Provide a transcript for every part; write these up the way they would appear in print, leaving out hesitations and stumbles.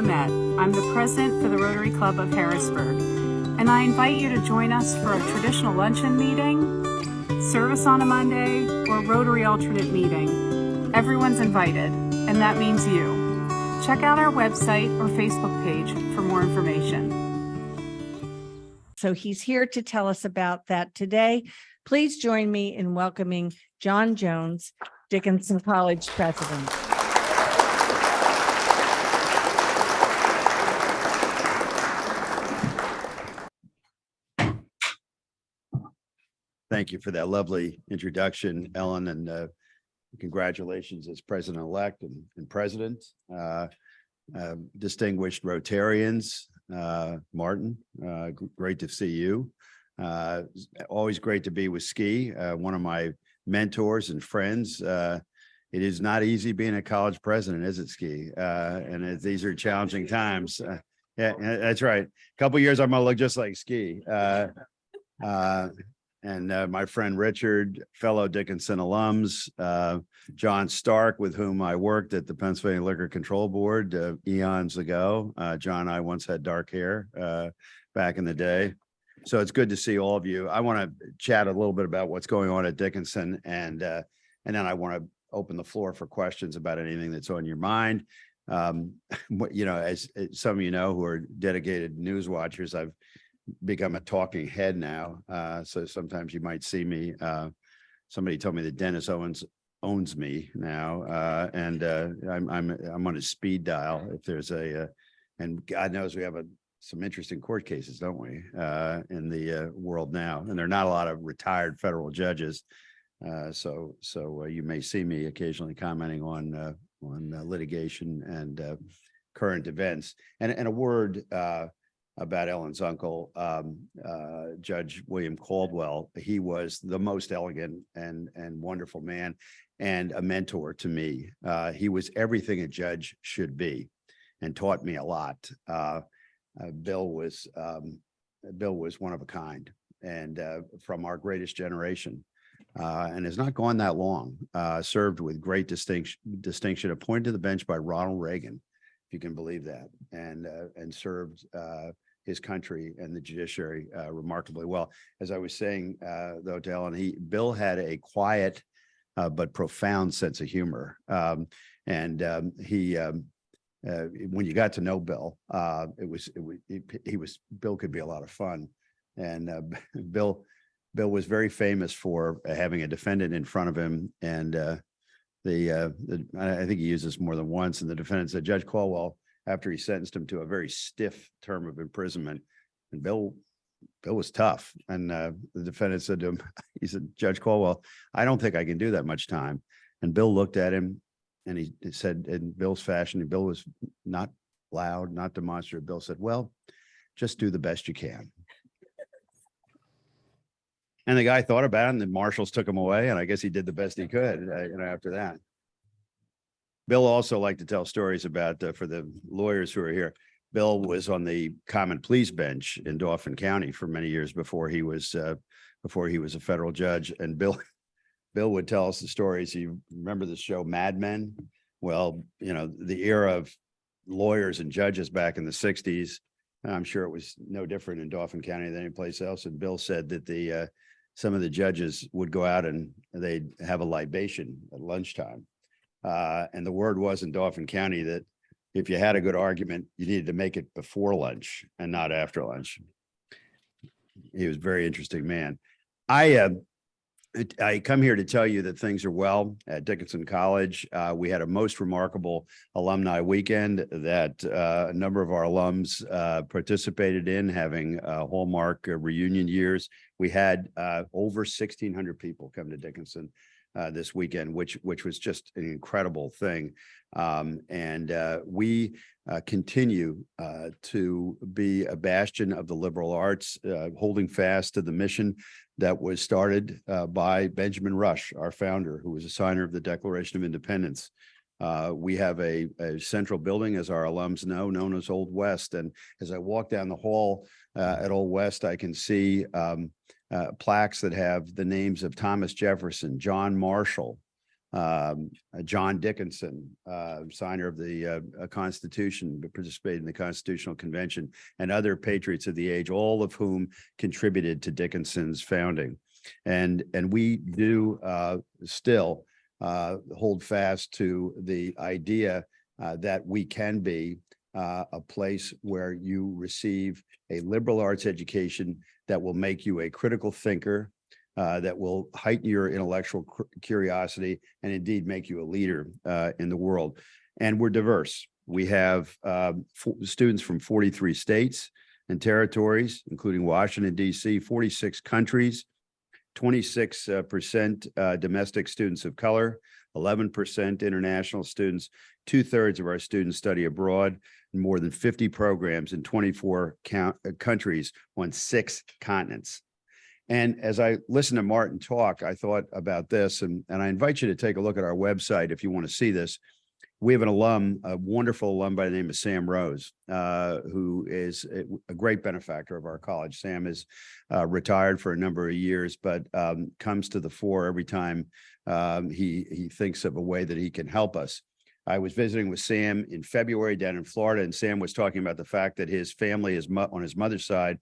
Met. I'm the president for the Rotary Club of Harrisburg, and I invite you to join us for a traditional luncheon meeting, service on a Monday, or Rotary alternate meeting. Everyone's invited, and that means you. Check out our website or Facebook page for more information. So he's here to tell us about that today. Please join me in welcoming John Jones, Dickinson College President. Thank you for that lovely introduction, Ellen, and congratulations as president-elect and president. Distinguished Rotarians, Martin, great to see you. Always great to be with Ski, one of my mentors and friends. It is not easy being a college president, is it, Ski? These are challenging times. Yeah, that's right. A couple of years, I'm gonna look just like Ski. My friend Richard, fellow Dickinson alums, John Stark, with whom I worked at the Pennsylvania Liquor Control Board eons ago. John and I once had dark hair back in the day. So it's good to see all of you. I want to chat a little bit about what's going on at Dickinson, and then I want to open the floor for questions about anything that's on your mind. As some of you know who are dedicated news watchers, I've become a talking head now. So sometimes you might see me. Somebody told me that Dennis owns me now, and I'm on a speed dial. If there's and God knows we have some interesting court cases, don't we, in the world now? And there are not a lot of retired federal judges, so you may see me occasionally commenting on litigation and current events. And a word about Ellen's uncle, Judge William Caldwell. He was the most elegant and wonderful man, and a mentor to me. He was everything a judge should be, and taught me a lot. Bill was one of a kind, and from our greatest generation, and has not gone that long. Served with great distinction, appointed to the bench by Ronald Reagan, if you can believe that, and served his country and the judiciary remarkably well. As I was saying, though, to Ellen, Bill had a quiet but profound sense of humor, when you got to know Bill, Bill could be a lot of fun, and Bill was very famous for having a defendant in front of him, and I think he used this more than once, and the defendant said, "Judge Caldwell," after he sentenced him to a very stiff term of imprisonment, and Bill was tough, and the defendant said to him, he said, "Judge Caldwell, I don't think I can do that much time." And Bill looked at him, and he said, in Bill's fashion, and Bill was not loud, not demonstrative. Bill said, "Well, just do the best you can." And the guy thought about it, and the marshals took him away, and I guess he did the best he could, after that. Bill also liked to tell stories about, for the lawyers who are here, Bill was on the common pleas bench in Dauphin County for many years before he was a federal judge. And Bill would tell us the stories. You remember the show Mad Men? Well, the era of lawyers and judges back in the 60s, I'm sure it was no different in Dauphin County than any place else. And Bill said that some of the judges would go out and they'd have a libation at lunchtime. And the word was in Dauphin County that if you had a good argument, you needed to make it before lunch and not after lunch. He was a very interesting man. I come here to tell you that things are well at Dickinson College. We had a most remarkable alumni weekend that a number of our alums participated in, having hallmark reunion years. We had over 1,600 people come to Dickinson this weekend, which was just an incredible thing. We continue to be a bastion of the liberal arts, holding fast to the mission that was started by Benjamin Rush, our founder, who was a signer of the Declaration of Independence. We have a central building, as our alums know, known as Old West. And as I walk down the hall at Old West, I can see plaques that have the names of Thomas Jefferson, John Marshall, John Dickinson, signer of the Constitution, participated in the Constitutional Convention, and other patriots of the age, all of whom contributed to Dickinson's founding. And we do still hold fast to the idea that we can be a place where you receive a liberal arts education that will make you a critical thinker, that will heighten your intellectual curiosity, and indeed make you a leader in the world. And we're diverse. We have students from 43 states and territories, including Washington, D.C., 46 countries, 26% domestic students of color, 11% international students. 2/3 of our students study abroad, and more than 50 programs in 24 countries on 6 continents. And as I listened to Martin talk, I thought about this, and I invite you to take a look at our website if you want to see this. We have an alum, a wonderful alum by the name of Sam Rose, who is a great benefactor of our college. Sam is retired for a number of years, but comes to the fore every time he thinks of a way that he can help us. I was visiting with Sam in February down in Florida, and Sam was talking about the fact that his family is on his mother's side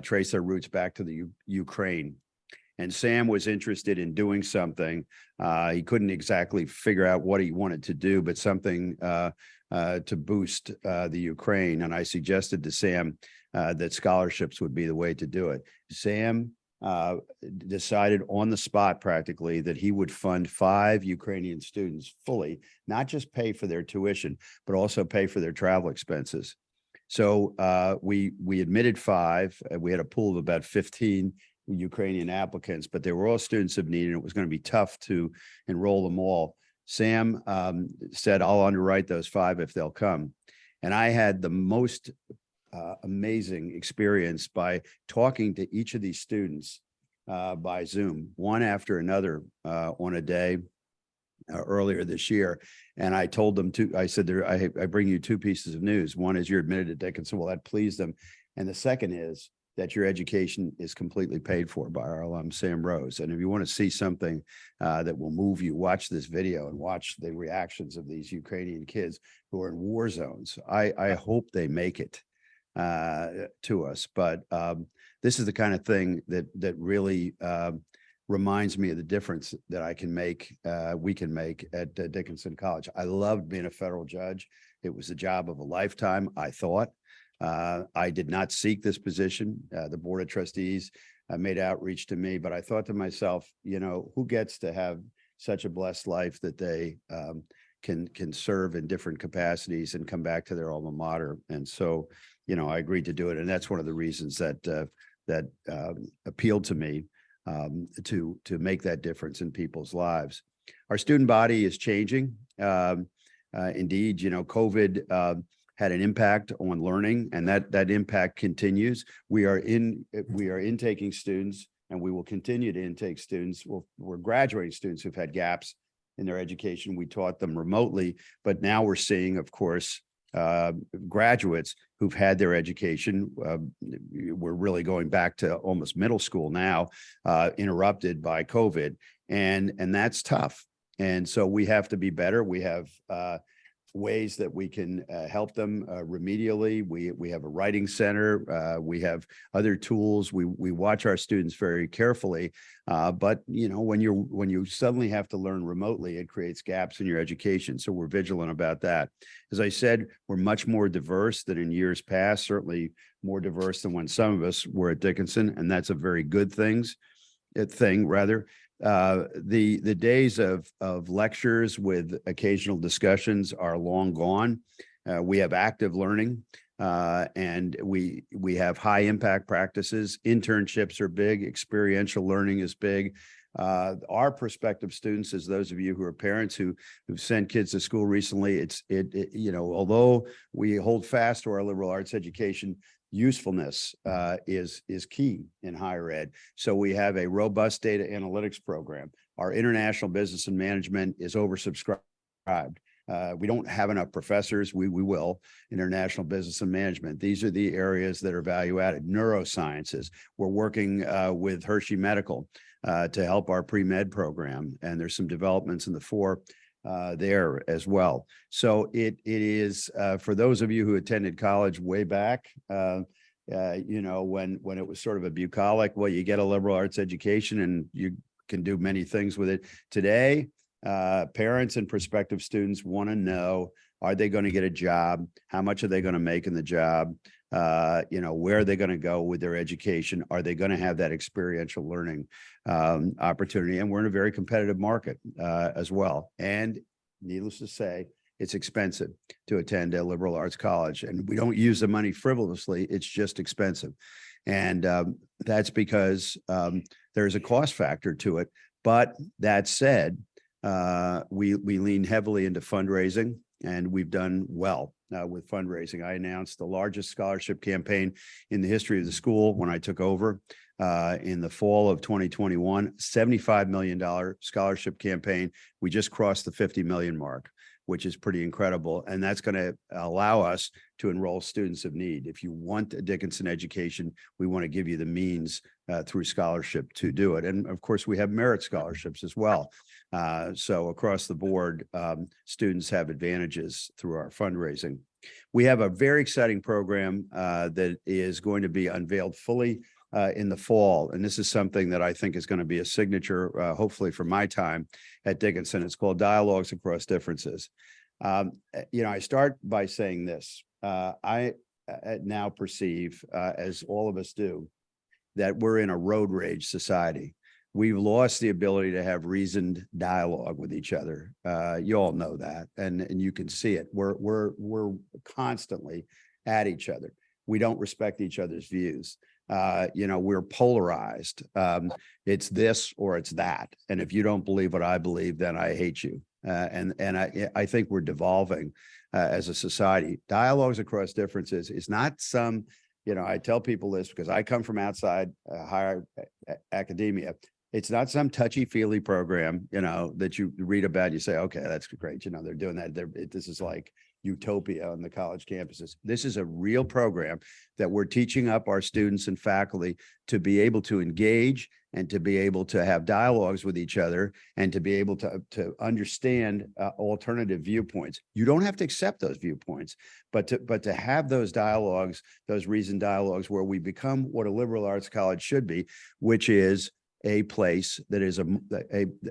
trace their roots back to the Ukraine. And Sam was interested in doing something. He couldn't exactly figure out what he wanted to do, but something to boost the Ukraine. And I suggested to Sam that scholarships would be the way to do it. Sam decided on the spot practically that he would fund 5 Ukrainian students fully, not just pay for their tuition, but also pay for their travel expenses. So we admitted 5. We had a pool of about 15 Ukrainian applicants, but they were all students of need, and it was going to be tough to enroll them all. Sam said, I'll underwrite those 5 if they'll come. And I had the most amazing experience by talking to each of these students by Zoom, one after another on a day earlier this year. And I told them I said, I bring you 2 pieces of news. One is you're admitted to Dickinson. Well, that pleased them. And the second is that your education is completely paid for by our alum, Sam Rose. And if you want to see something that will move you, watch this video and watch the reactions of these Ukrainian kids who are in war zones. I hope they make it to us. But this is the kind of thing that really reminds me of the difference that we can make at Dickinson College. I loved being a federal judge. It was the job of a lifetime, I thought. I did not seek this position. The Board of Trustees made outreach to me, but I thought to myself, who gets to have such a blessed life that they can serve in different capacities and come back to their alma mater? And so, I agreed to do it. And that's one of the reasons that appealed to me, to make that difference in people's lives. Our student body is changing. Indeed, COVID had an impact on learning, and that impact continues. We are intaking students, and we will continue to intake students. We're graduating students who've had gaps in their education. We taught them remotely, but now we're seeing, of course, graduates who've had their education. We're really going back to almost middle school now, interrupted by COVID, and that's tough. And so we have to be better. We have ways that we can help them remedially. We have a writing center. We have other tools. We watch our students very carefully. But when you suddenly have to learn remotely, it creates gaps in your education. So we're vigilant about that. As I said, we're much more diverse than in years past. Certainly more diverse than when some of us were at Dickinson, and that's a very good thing. The days of lectures with occasional discussions are long gone. We have active learning, and we have high impact practices. Internships are big. Experiential learning is big. Our prospective students, as those of you who are parents who've sent kids to school recently, although we hold fast to our liberal arts education, usefulness is key in higher ed. So we have a robust data analytics program. Our international business and management is oversubscribed. We don't have enough professors. We will. International business and management. These are the areas that are value added. Neurosciences. We're working with Hershey Medical to help our pre-med program. And there's some developments in the four there as well. So it is for those of you who attended college way back, you know, when it was sort of a bucolic, well, you get a liberal arts education and you can do many things with it. Today, parents and prospective students want to know, are they going to get a job? How much are they going to make in the job? You know, where are they going to go with their education? Are they going to have that experiential learning opportunity? And we're in a very competitive market as well. And needless to say, it's expensive to attend a liberal arts college. And we don't use the money frivolously. It's just expensive. And that's because there's a cost factor to it. But that said, we lean heavily into fundraising, and we've done well with fundraising. I announced the largest scholarship campaign in the history of the school when I took over in the fall of 2021, $75 million scholarship campaign. We just crossed the 50 million mark, which is pretty incredible. And that's going to allow us to enroll students of need. If you want a Dickinson education, we want to give you the means through scholarship to do it. And of course, we have merit scholarships as well. So across the board, students have advantages through our fundraising. We have a very exciting program that is going to be unveiled fully in the fall. And this is something that I think is going to be a signature, hopefully for my time at Dickinson. It's called Dialogues Across Differences. You know, I start by saying this. I now perceive, as all of us do, that we're in a road rage society. We've lost the ability to have reasoned dialogue with each other. You all know that, and you can see it. We're constantly at each other. We don't respect each other's views. You know, we're polarized. It's this or it's that. And if you don't believe what I believe, then I hate you. And I think we're devolving as a society. Dialogues across differences is not some, you know, I tell people this because I come from outside higher academia. It's not some touchy-feely program, you know, that you read about. You say, okay, that's great. You know, they're doing that. This is like utopia on the college campuses. This is a real program that we're teaching up our students and faculty to be able to engage and to be able to have dialogues with each other and to be able to understand alternative viewpoints. You don't have to accept those viewpoints, but to have those dialogues, those reasoned dialogues where we become what a liberal arts college should be, which is a place that is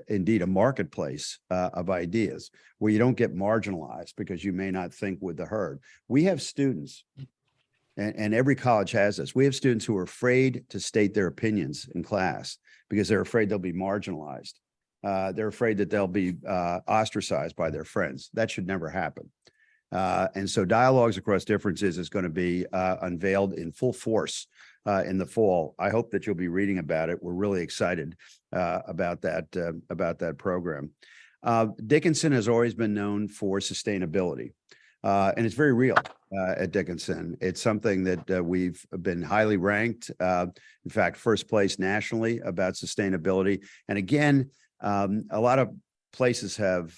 indeed a marketplace of ideas where you don't get marginalized because you may not think with the herd. We have students, and every college has this. We have students who are afraid to state their opinions in class because they're afraid they'll be marginalized. They're afraid that they'll be ostracized by their friends. That should never happen. And so Dialogues Across Differences is going to be unveiled in full force in the fall. I hope that you'll be reading about it. We're really excited about that program. Dickinson has always been known for sustainability, and it's very real at Dickinson. It's something that we've been highly ranked, in fact, first place nationally about sustainability. And again, a lot of places have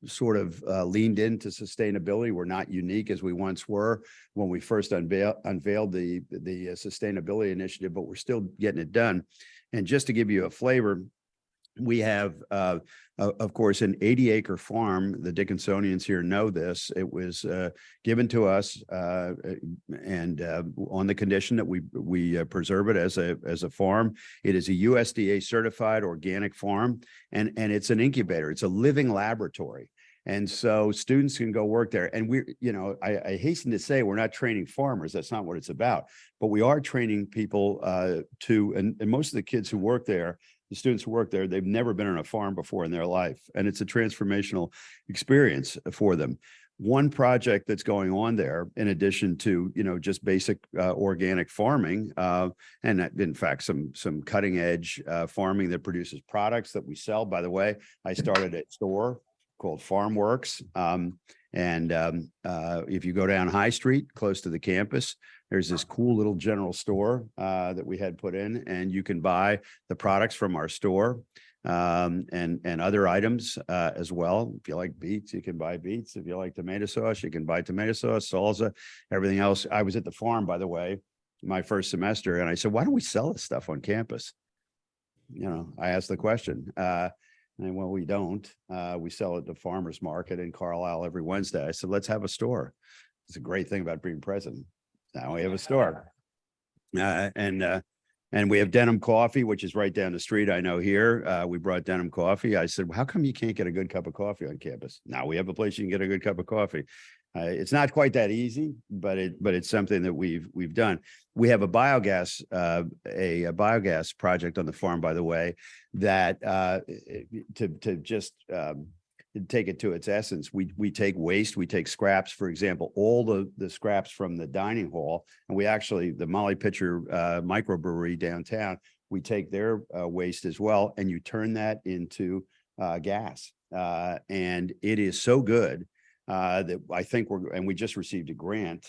sort of leaned into sustainability. We're not unique as we once were when we first unveiled the sustainability initiative, but we're still getting it done. And just to give you a flavor, we have, of course, an 80-acre farm. The Dickinsonians here know this. It was given to us, and on the condition that we preserve it as a farm. It is a USDA certified organic farm, and it's an incubator. It's a living laboratory. And so students can go work there. And I hasten to say, we're not training farmers. That's not what it's about. But we are training people and most of the kids who work there, the students who work there, they've never been on a farm before in their life. And it's a transformational experience for them. One project that's going on there, in addition to, just basic organic farming, and in fact, some cutting edge farming that produces products that we sell. By the way, I started a store called FarmWorks. If you go down High Street, close to the campus, there's this cool little general store that we had put in, and you can buy the products from our store. and other items as well. If you like beets, you can buy beets. If you like tomato sauce, you can buy tomato sauce, salsa, everything else. I was at the farm, by the way, my first semester, and I said, why don't we sell this stuff on campus? You know, I asked the question. And well, we don't. We sell at the farmer's market in Carlisle every Wednesday. I said, let's have a store. It's a great thing about being president. Now we have a store. And we have Denim Coffee, which is right down the street. I know here. We brought Denim Coffee. I said, well, how come you can't get a good cup of coffee on campus? Now we have a place you can get a good cup of coffee. It's not quite that easy, but it's something that we've done. We have a biogas project on the farm, by the way, that to just take it to its essence. We take waste, we take scraps, for example, all the scraps from the dining hall, and we actually, the Molly Pitcher microbrewery downtown, we take their waste as well, and you turn that into gas. And it is so good that I think and we just received a grant.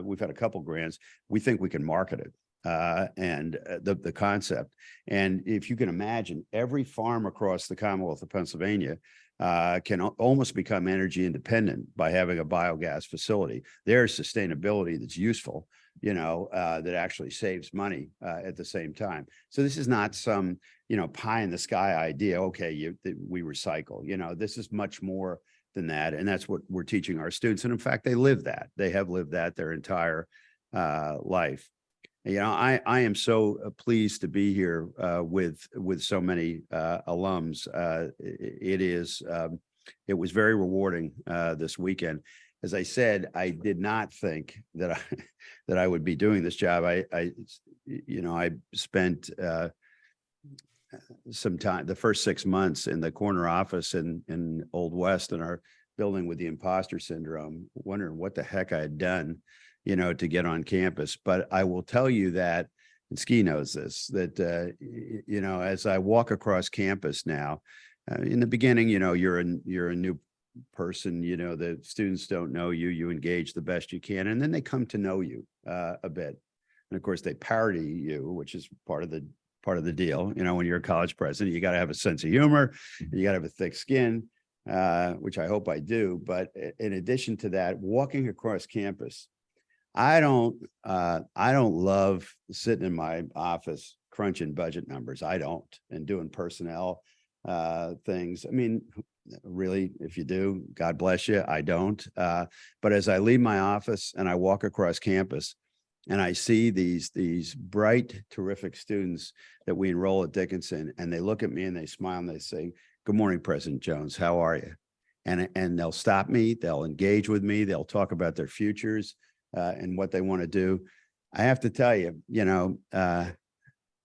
We've had a couple grants. We think we can market it. And the concept. And if you can imagine, every farm across the Commonwealth of Pennsylvania can almost become energy independent by having a biogas facility. There's sustainability that's useful, you know, that actually saves money at the same time. So this is not some, you know, pie in the sky idea. Okay, we recycle. You know, this is much more than that, and that's what we're teaching our students. And in fact, they live that. They have lived that their entire life. You know, I am so pleased to be here with so many alums. It was very rewarding this weekend. As I said, I did not think that I would be doing this job. I spent some time, the first 6 months, in the corner office in Old West in our building with the imposter syndrome, wondering what the heck I had done, you know, to get on campus. But I will tell you that, and Ski knows this, that, you know, as I walk across campus now, in the beginning, you know, you're a new person, you know, the students don't know you, you engage the best you can, and then they come to know you a bit. And of course they parody you, which is part of the deal. You know, when you're a college president, you got to have a sense of humor, you got to have a thick skin, which I hope I do. But in addition to that, walking across campus, I don't love sitting in my office crunching budget numbers. I don't, and doing personnel things. I mean, really, if you do, God bless you. I don't. But as I leave my office and I walk across campus, and I see these bright, terrific students that we enroll at Dickinson, and they look at me and they smile and they say, "Good morning, President Jones. How are you?" And they'll stop me, they'll engage with me, they'll talk about their futures and what they want to do. I have to tell you, you know,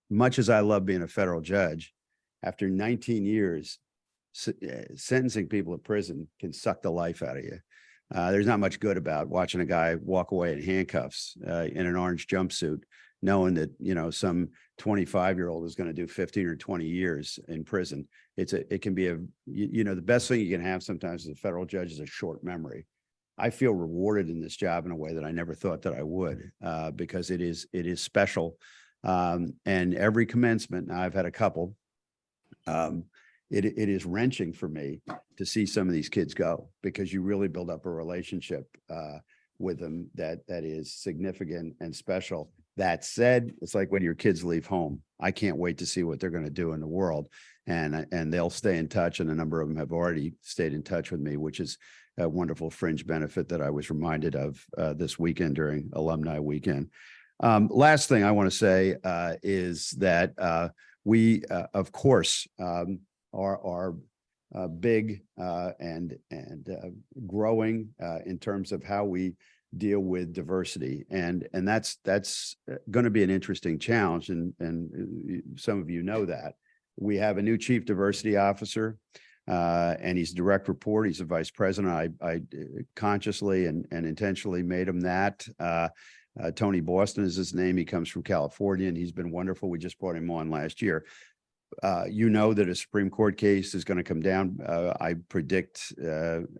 much as I love being a federal judge, after 19 years, sentencing people to prison can suck the life out of you. There's not much good about watching a guy walk away in handcuffs in an orange jumpsuit, knowing that, you know, some 25-year-old is going to do 15 or 20 years in prison. It can be you know, the best thing you can have sometimes as a federal judge is a short memory. I feel rewarded in this job in a way that I never thought that I would, because it is special. And every commencement, now I've had a couple, it is wrenching for me to see some of these kids go, because you really build up a relationship with them that is significant and special. That said, it's like when your kids leave home. I can't wait to see what they're going to do in the world, and they'll stay in touch, and a number of them have already stayed in touch with me, which is a wonderful fringe benefit that I was reminded of this weekend during Alumni Weekend. Last thing I want to say is that we, of course, are big and growing in terms of how we deal with diversity, and that's going to be an interesting challenge, and some of you know that. We have a new chief diversity officer, and he's a direct report. He's a vice president. I consciously and intentionally made him that. Tony Boston is his name. He comes from California, and he's been wonderful. We just brought him on last year. You know that a Supreme Court case is going to come down. I predict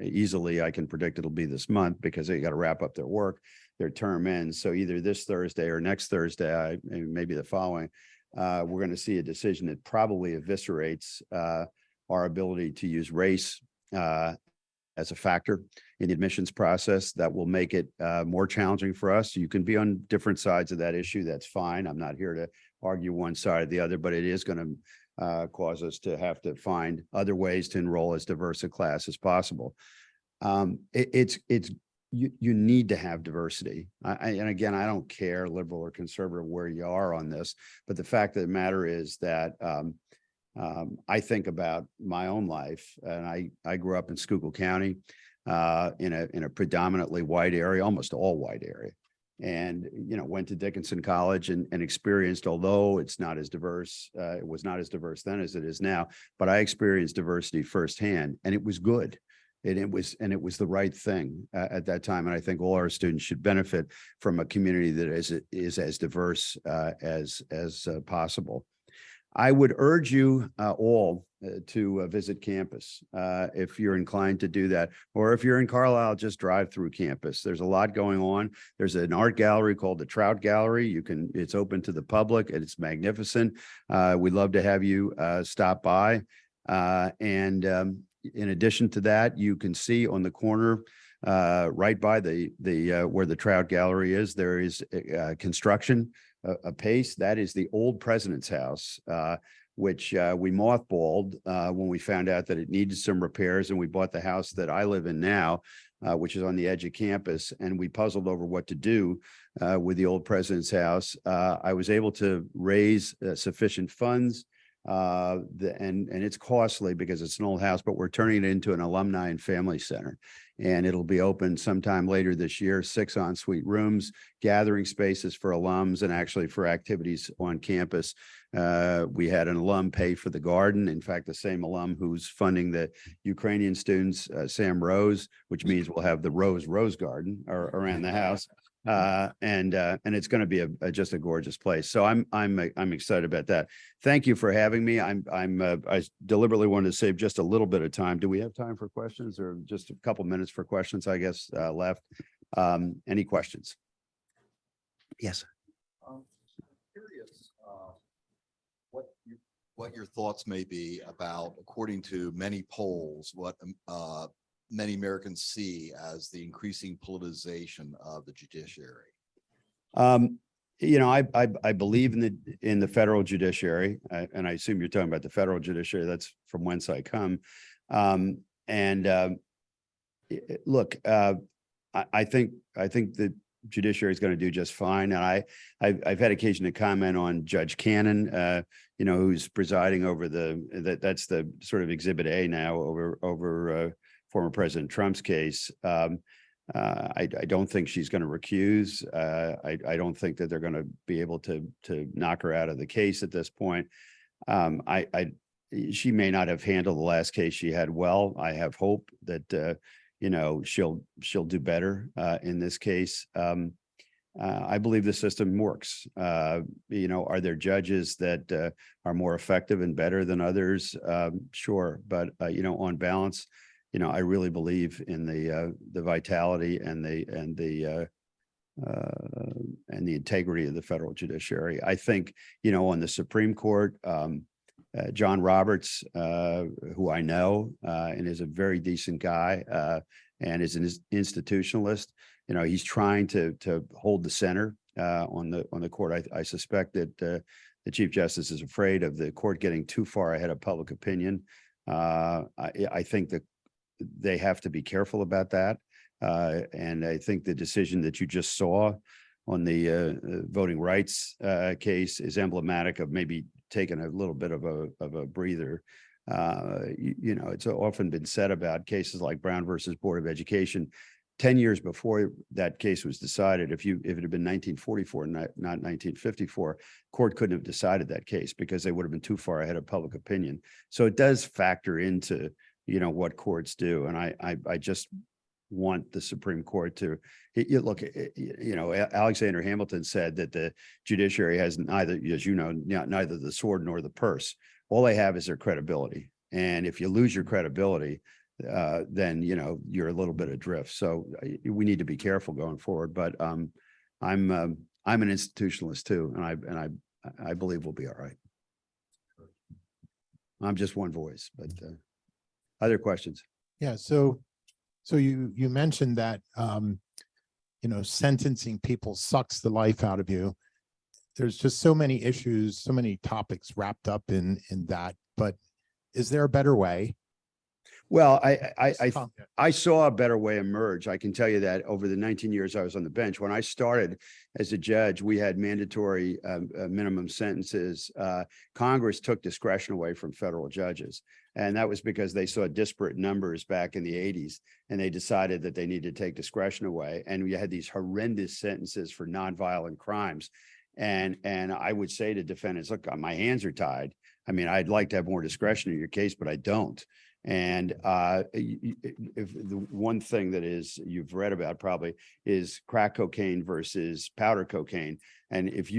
easily, I can predict it'll be this month, because they got to wrap up their work. Their term ends. So either this Thursday or next Thursday, maybe the following, we're going to see a decision that probably eviscerates our ability to use race as a factor in the admissions process. That will make it more challenging for us. You can be on different sides of that issue. That's fine. I'm not here to argue one side or the other, but it is going to cause us to have to find other ways to enroll as diverse a class as possible. You need to have diversity. And again, I don't care liberal or conservative where you are on this, but the fact of the matter is that I think about my own life, and I grew up in Schuylkill County in a predominantly white area, almost all white area. And, went to Dickinson College and experienced, although it's not as diverse, it was not as diverse then as it is now, but I experienced diversity firsthand, and it was good. And it was the right thing at that time. And I think all our students should benefit from a community that is as diverse as possible. I would urge you all to visit campus if you're inclined to do that, or if you're in Carlisle, just drive through campus. There's a lot going on. There's an art gallery called the Trout Gallery. It's open to the public and it's magnificent. We'd love to have you stop by. In addition to that, you can see on the corner right by the where the Trout Gallery is, there is construction apace. That is the old president's house, which we mothballed when we found out that it needed some repairs, and we bought the house that I live in now, which is on the edge of campus, and we puzzled over what to do with the old president's house. I was able to raise sufficient funds. And it's costly because it's an old house, but we're turning it into an alumni and family center, and it'll be open sometime later this year. 6 ensuite rooms, gathering spaces for alums, and actually for activities on campus. We had an alum pay for the garden. In fact, the same alum who's funding the Ukrainian students, Sam Rose, which means we'll have the Rose Garden around the house. And it's going to be just a gorgeous place. So I'm excited about that. Thank you for having me. I deliberately wanted to save just a little bit of time. Do we have time for questions, or just a couple minutes for questions, I guess, left? Any questions? Yes. Curious what your thoughts may be about, according to many polls, what many Americans see as the increasing politicization of the judiciary. I believe in the federal judiciary, and I assume you're talking about the federal judiciary. That's from whence I come. Look, I think the judiciary is going to do just fine. And I've had occasion to comment on Judge Cannon, who's presiding over that's the sort of exhibit A now over former President Trump's case. I don't think she's going to recuse. I don't think that they're going to be able to knock her out of the case at this point. She may not have handled the last case she had well. I have hope that she'll do better in this case. I believe the system works. Are there judges that are more effective and better than others? Sure, but on balance, I really believe in the vitality and the integrity of the federal judiciary. I think, on the Supreme Court, John Roberts, who I know and is a very decent guy and is an institutionalist, he's trying to hold the center on the court. I suspect that the Chief Justice is afraid of the court getting too far ahead of public opinion. I think that they have to be careful about that. And I think the decision that you just saw on the voting rights case is emblematic of maybe taking a little bit of a breather. It's often been said about cases like Brown versus Board of Education. 10 years before that case was decided, if it had been 1944, not 1954, court couldn't have decided that case because they would have been too far ahead of public opinion. So it does factor into what courts do. And I just want the Supreme Court to look, Alexander Hamilton said that the judiciary has neither, as neither the sword nor the purse. All they have is their credibility. And if you lose your credibility, then, you're a little bit adrift. So we need to be careful going forward. But I'm an institutionalist too. And I believe we'll be all right. I'm just one voice, but other questions? Yeah, so you mentioned that sentencing people sucks the life out of you. There's just so many issues, so many topics wrapped up in that, but is there a better way? Well, Yeah. I saw a better way emerge. I can tell you that over the 19 years I was on the bench, when I started as a judge, we had mandatory minimum sentences. Congress took discretion away from federal judges. And that was because they saw disparate numbers back in the 80s, and they decided that they needed to take discretion away. And we had these horrendous sentences for nonviolent crimes. And I would say to defendants, look, my hands are tied. I mean, I'd like to have more discretion in your case, but I don't. And if the one thing that is you've read about probably is crack cocaine versus powder cocaine. And if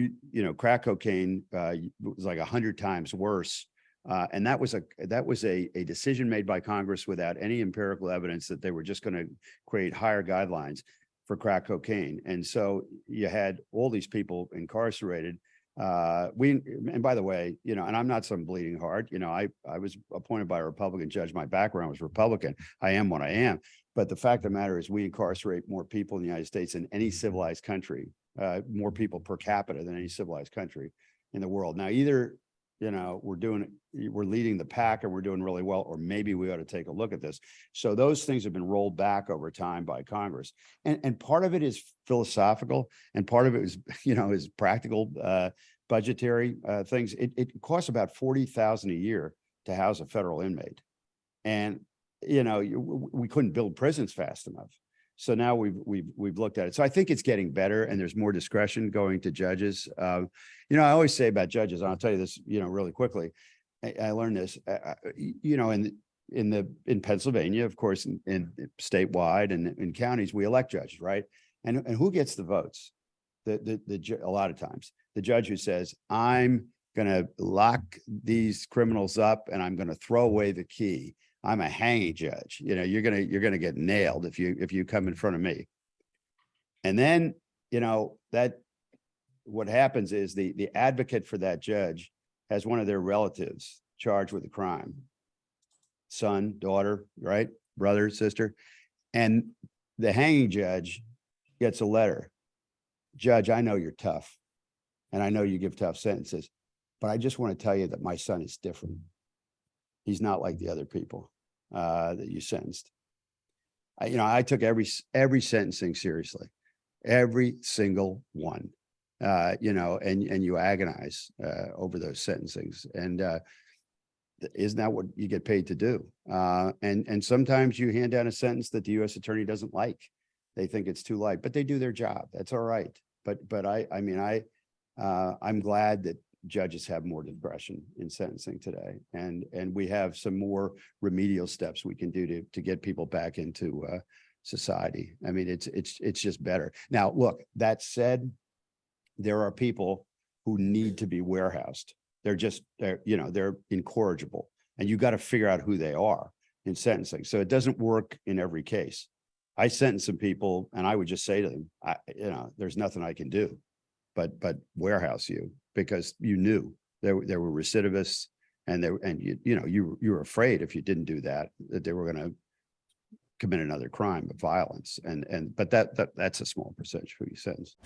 crack cocaine was like 100 times worse. And that was a decision made by Congress without any empirical evidence that they were just going to create higher guidelines for crack cocaine. And so you had all these people incarcerated. And by the way, and I'm not some bleeding heart, I was appointed by a Republican judge. My background was Republican. I am what I am. But the fact of the matter is we incarcerate more people in the United States than any civilized country, more people per capita than any civilized country in the world. Now, either, we're leading the pack and we're doing really well, or maybe we ought to take a look at this. So those things have been rolled back over time by Congress. And part of it is philosophical, and part of it is, is practical, budgetary things. It costs about $40,000 a year to house a federal inmate. And, we couldn't build prisons fast enough. So now we've looked at it. So I think it's getting better, and there's more discretion going to judges. I always say about judges, and I'll tell you this, really quickly. I learned this, in Pennsylvania, of course, in statewide and in counties, we elect judges, right? And who gets the votes? A lot of times, the judge who says, I'm going to lock these criminals up and I'm going to throw away the key. I'm a hanging judge. You're going to get nailed if you come in front of me. And then, that what happens is the advocate for that judge has one of their relatives charged with a crime, son, daughter, right? Brother, sister. And the hanging judge gets a letter. Judge, I know you're tough, and I know you give tough sentences, but I just want to tell you that my son is different. He's not like the other people that you sentenced. I took every sentencing seriously, every single one, and you agonize over those sentencings. And isn't that what you get paid to do? And sometimes you hand down a sentence that the U.S. attorney doesn't like. They think it's too light, but they do their job. That's all right. But I'm glad that judges have more discretion in sentencing today, and we have some more remedial steps we can do to get people back into society. I mean, it's just better. Now, look, that said, there are people who need to be warehoused. They're incorrigible, and you got to figure out who they are in sentencing. So it doesn't work in every case. I sentence some people, and I would just say to them, there's nothing I can do, but warehouse you, because you knew there were recidivists, and you were afraid if you didn't do that they were going to commit another crime of violence, but that's a small percentage who you sentence.